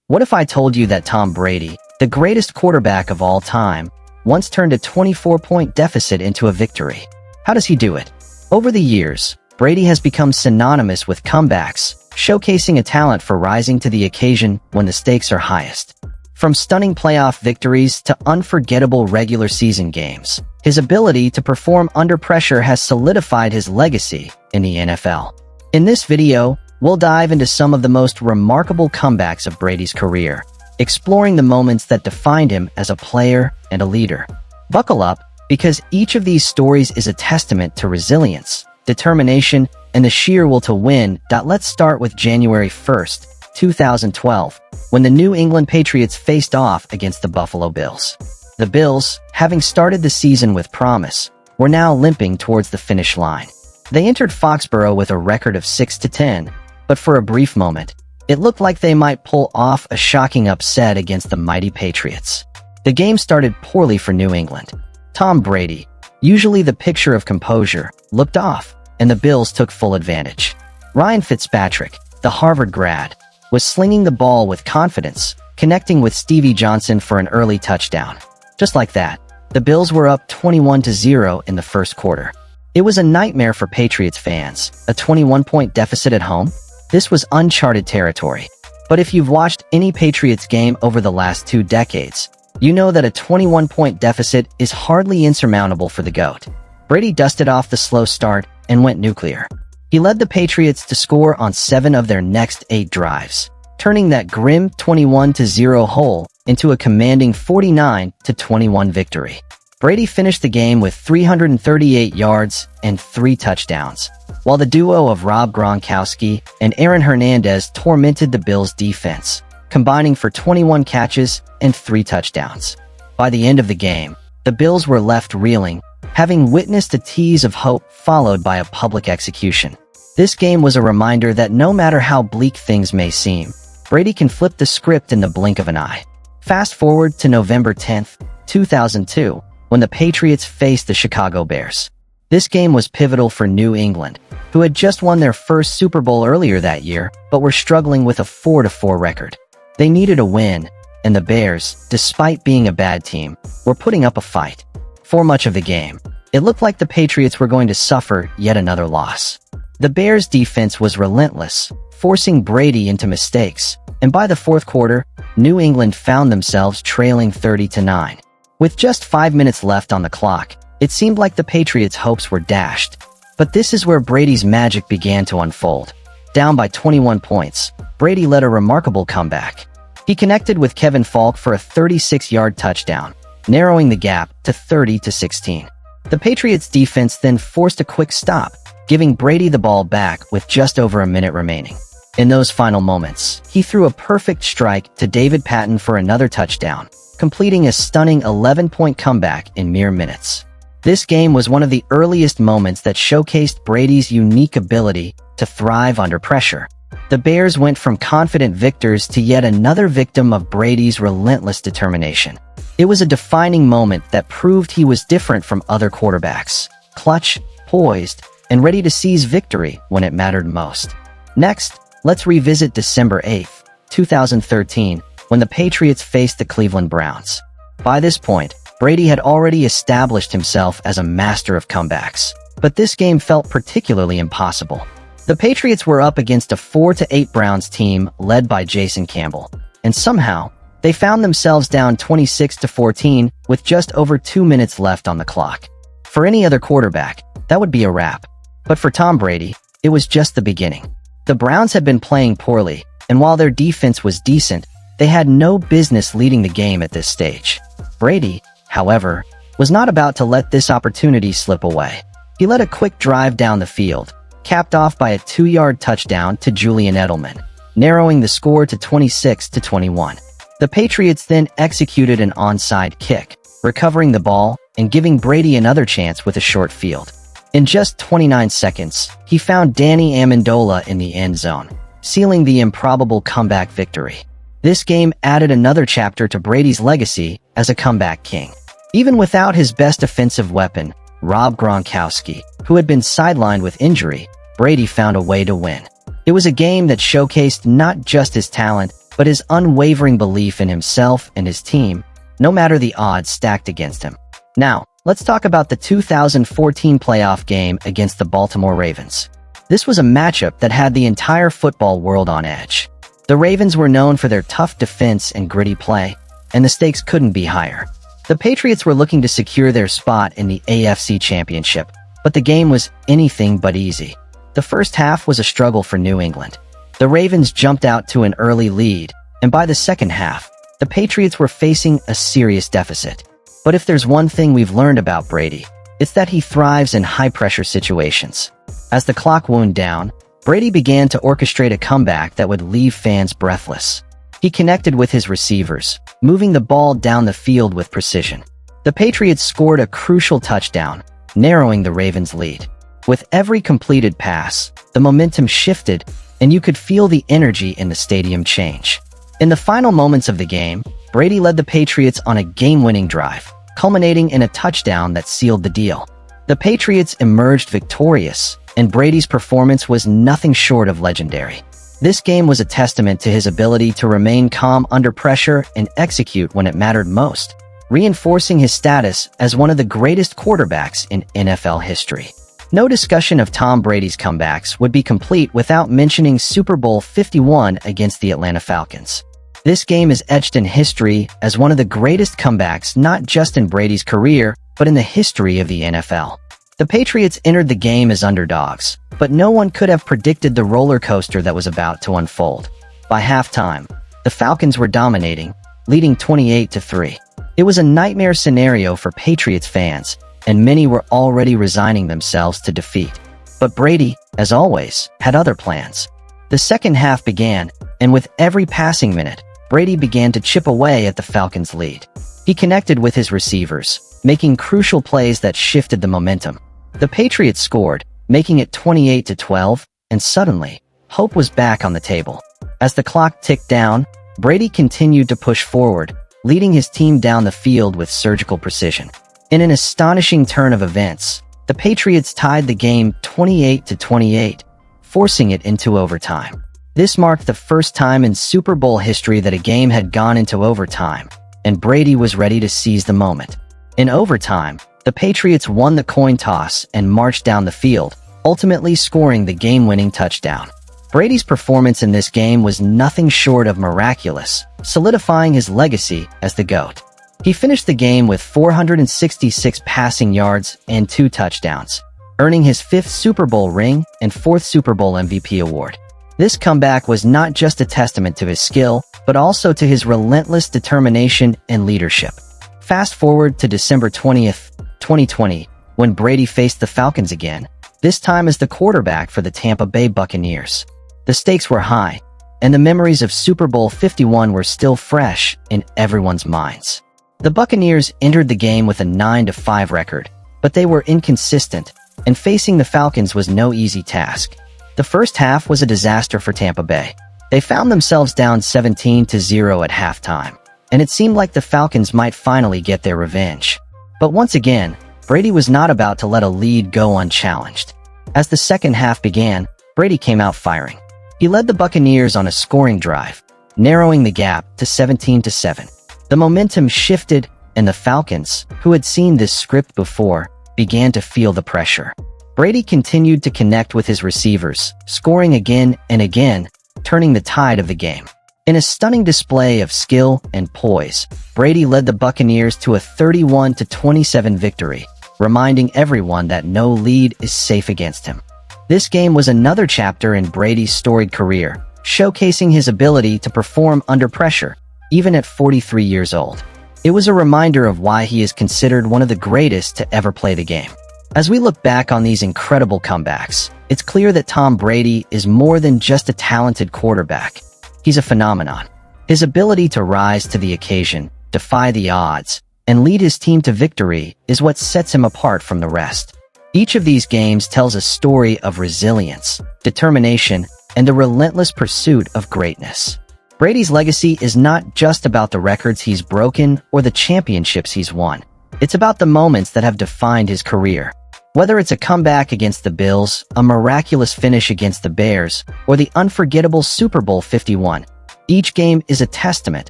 What if I told you that Tom Brady, the greatest quarterback of all time, once turned a 24-point deficit into a victory? How does he do it? Over the years, Brady has become synonymous with comebacks, showcasing a talent for rising to the occasion when the stakes are highest. From stunning playoff victories to unforgettable regular season games, his ability to perform under pressure has solidified his legacy in the NFL. In this video, we'll dive into some of the most remarkable comebacks of Brady's career, exploring the moments that defined him as a player and a leader. Buckle up, because each of these stories is a testament to resilience, determination, and the sheer will to win. Let's start with January 1st, 2012, when the New England Patriots faced off against the Buffalo Bills. The Bills, having started the season with promise, were now limping towards the finish line. They entered Foxborough with a record of 6-10, but for a brief moment, it looked like they might pull off a shocking upset against the mighty Patriots. The game started poorly for New England. Tom Brady, usually the picture of composure, looked off, and the Bills took full advantage. Ryan Fitzpatrick, the Harvard grad, was slinging the ball with confidence, connecting with Stevie Johnson for an early touchdown. Just like that, the Bills were up 21-0 in the first quarter. It was a nightmare for Patriots fans, a 21-point deficit at home. This was uncharted territory. But if you've watched any Patriots game over the last 2 decades, you know that a 21-point deficit is hardly insurmountable for the GOAT. Brady dusted off the slow start and went nuclear. He led the Patriots to score on 7 of their next 8 drives, turning that grim 21-0 hole into a commanding 49-21 victory. Brady finished the game with 338 yards and 3 touchdowns, while the duo of Rob Gronkowski and Aaron Hernandez tormented the Bills' defense, combining for 21 catches and 3 touchdowns. By the end of the game, the Bills were left reeling, having witnessed a tease of hope followed by a public execution. This game was a reminder that no matter how bleak things may seem, Brady can flip the script in the blink of an eye. Fast forward to November 10th, 2002, when the Patriots faced the Chicago Bears. This game was pivotal for New England, who had just won their first Super Bowl earlier that year, but were struggling with a 4-4 record. They needed a win, and the Bears, despite being a bad team, were putting up a fight. For much of the game, it looked like the Patriots were going to suffer yet another loss. The Bears' defense was relentless, forcing Brady into mistakes, and by the fourth quarter, New England found themselves trailing 30-9. With just 5 minutes left on the clock, it seemed like the Patriots' hopes were dashed. But this is where Brady's magic began to unfold. Down by 21 points, Brady led a remarkable comeback. He connected with Kevin Falk for a 36-yard touchdown, narrowing the gap to 30-16. The Patriots' defense then forced a quick stop, giving Brady the ball back with just over a minute remaining. In those final moments, he threw a perfect strike to David Patton for another touchdown, completing a stunning 11-point comeback in mere minutes. This game was one of the earliest moments that showcased Brady's unique ability to thrive under pressure. The Bears went from confident victors to yet another victim of Brady's relentless determination. It was a defining moment that proved he was different from other quarterbacks, clutch, poised, and ready to seize victory when it mattered most. Next, let's revisit December 8th, 2013, when the Patriots faced the Cleveland Browns. By this point, Brady had already established himself as a master of comebacks, but this game felt particularly impossible. The Patriots were up against a 4-8 Browns team led by Jason Campbell, and somehow, they found themselves down 26-14 with just over 2 minutes left on the clock. For any other quarterback, that would be a wrap. But for Tom Brady, it was just the beginning. The Browns had been playing poorly, and while their defense was decent, they had no business leading the game at this stage. Brady, however, was not about to let this opportunity slip away. He led a quick drive down the field, capped off by a 2-yard touchdown to Julian Edelman, narrowing the score to 26-21. The Patriots then executed an onside kick, recovering the ball and giving Brady another chance with a short field. In just 29 seconds, he found Danny Amendola in the end zone, sealing the improbable comeback victory. This game added another chapter to Brady's legacy as a comeback king. Even without his best offensive weapon, Rob Gronkowski, who had been sidelined with injury, Brady found a way to win. It was a game that showcased not just his talent, but his unwavering belief in himself and his team, no matter the odds stacked against him. Now, let's talk about the 2014 playoff game against the Baltimore Ravens. This was a matchup that had the entire football world on edge. The Ravens were known for their tough defense and gritty play, and the stakes couldn't be higher. The Patriots were looking to secure their spot in the AFC Championship, but the game was anything but easy. The first half was a struggle for New England. The Ravens jumped out to an early lead, and by the second half, the Patriots were facing a serious deficit. But if there's one thing we've learned about Brady, it's that he thrives in high-pressure situations. As the clock wound down, Brady began to orchestrate a comeback that would leave fans breathless. He connected with his receivers, moving the ball down the field with precision. The Patriots scored a crucial touchdown, narrowing the Ravens' lead. With every completed pass, the momentum shifted, and you could feel the energy in the stadium change. In the final moments of the game, Brady led the Patriots on a game-winning drive, culminating in a touchdown that sealed the deal. The Patriots emerged victorious, and Brady's performance was nothing short of legendary. This game was a testament to his ability to remain calm under pressure and execute when it mattered most, reinforcing his status as one of the greatest quarterbacks in NFL history. No discussion of Tom Brady's comebacks would be complete without mentioning Super Bowl 51 against the Atlanta Falcons. This game is etched in history as one of the greatest comebacks not just in Brady's career, but in the history of the NFL. The Patriots entered the game as underdogs, but no one could have predicted the roller coaster that was about to unfold. By halftime, the Falcons were dominating, leading 28-3. It was a nightmare scenario for Patriots fans, and many were already resigning themselves to defeat. But Brady, as always, had other plans. The second half began, and with every passing minute, Brady began to chip away at the Falcons' lead. He connected with his receivers, making crucial plays that shifted the momentum. The Patriots scored, making it 28-12, and suddenly, hope was back on the table. As the clock ticked down, Brady continued to push forward, leading his team down the field with surgical precision. In an astonishing turn of events, the Patriots tied the game 28-28, forcing it into overtime. This marked the first time in Super Bowl history that a game had gone into overtime, and Brady was ready to seize the moment. In overtime, the Patriots won the coin toss and marched down the field, ultimately scoring the game-winning touchdown. Brady's performance in this game was nothing short of miraculous, solidifying his legacy as the GOAT. He finished the game with 466 passing yards and 2 touchdowns, earning his 5th Super Bowl ring and 4th Super Bowl MVP award. This comeback was not just a testament to his skill, but also to his relentless determination and leadership. Fast forward to December 20th, 2020, when Brady faced the Falcons again, this time as the quarterback for the Tampa Bay Buccaneers. The stakes were high, and the memories of Super Bowl 51 were still fresh in everyone's minds. The Buccaneers entered the game with a 9-5 record, but they were inconsistent, and facing the Falcons was no easy task. The first half was a disaster for Tampa Bay. They found themselves down 17-0 at halftime, and it seemed like the Falcons might finally get their revenge. But once again, Brady was not about to let a lead go unchallenged. As the second half began, Brady came out firing. He led the Buccaneers on a scoring drive, narrowing the gap to 17-7. The momentum shifted, and the Falcons, who had seen this script before, began to feel the pressure. Brady continued to connect with his receivers, scoring again and again, turning the tide of the game. In a stunning display of skill and poise, Brady led the Buccaneers to a 31-27 victory, reminding everyone that no lead is safe against him. This game was another chapter in Brady's storied career, showcasing his ability to perform under pressure, even at 43 years old. It was a reminder of why he is considered one of the greatest to ever play the game. As we look back on these incredible comebacks, it's clear that Tom Brady is more than just a talented quarterback. He's a phenomenon. His ability to rise to the occasion, defy the odds, and lead his team to victory is what sets him apart from the rest. Each of these games tells a story of resilience, determination, and the relentless pursuit of greatness. Brady's legacy is not just about the records he's broken or the championships he's won. It's about the moments that have defined his career. Whether it's a comeback against the Bills, a miraculous finish against the Bears, or the unforgettable Super Bowl 51, Each game is a testament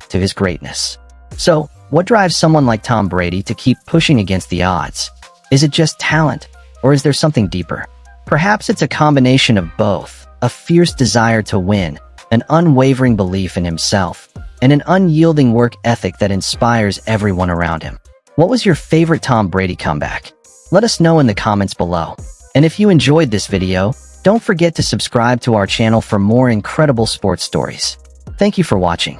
to his greatness. So, what drives someone like Tom Brady to keep pushing against the odds? Is it just talent, or is there something deeper? Perhaps it's a combination of both, a fierce desire to win, an unwavering belief in himself, and an unyielding work ethic that inspires everyone around him. What was your favorite Tom Brady comeback? Let us know in the comments below. And if you enjoyed this video, don't forget to subscribe to our channel for more incredible sports stories. Thank you for watching.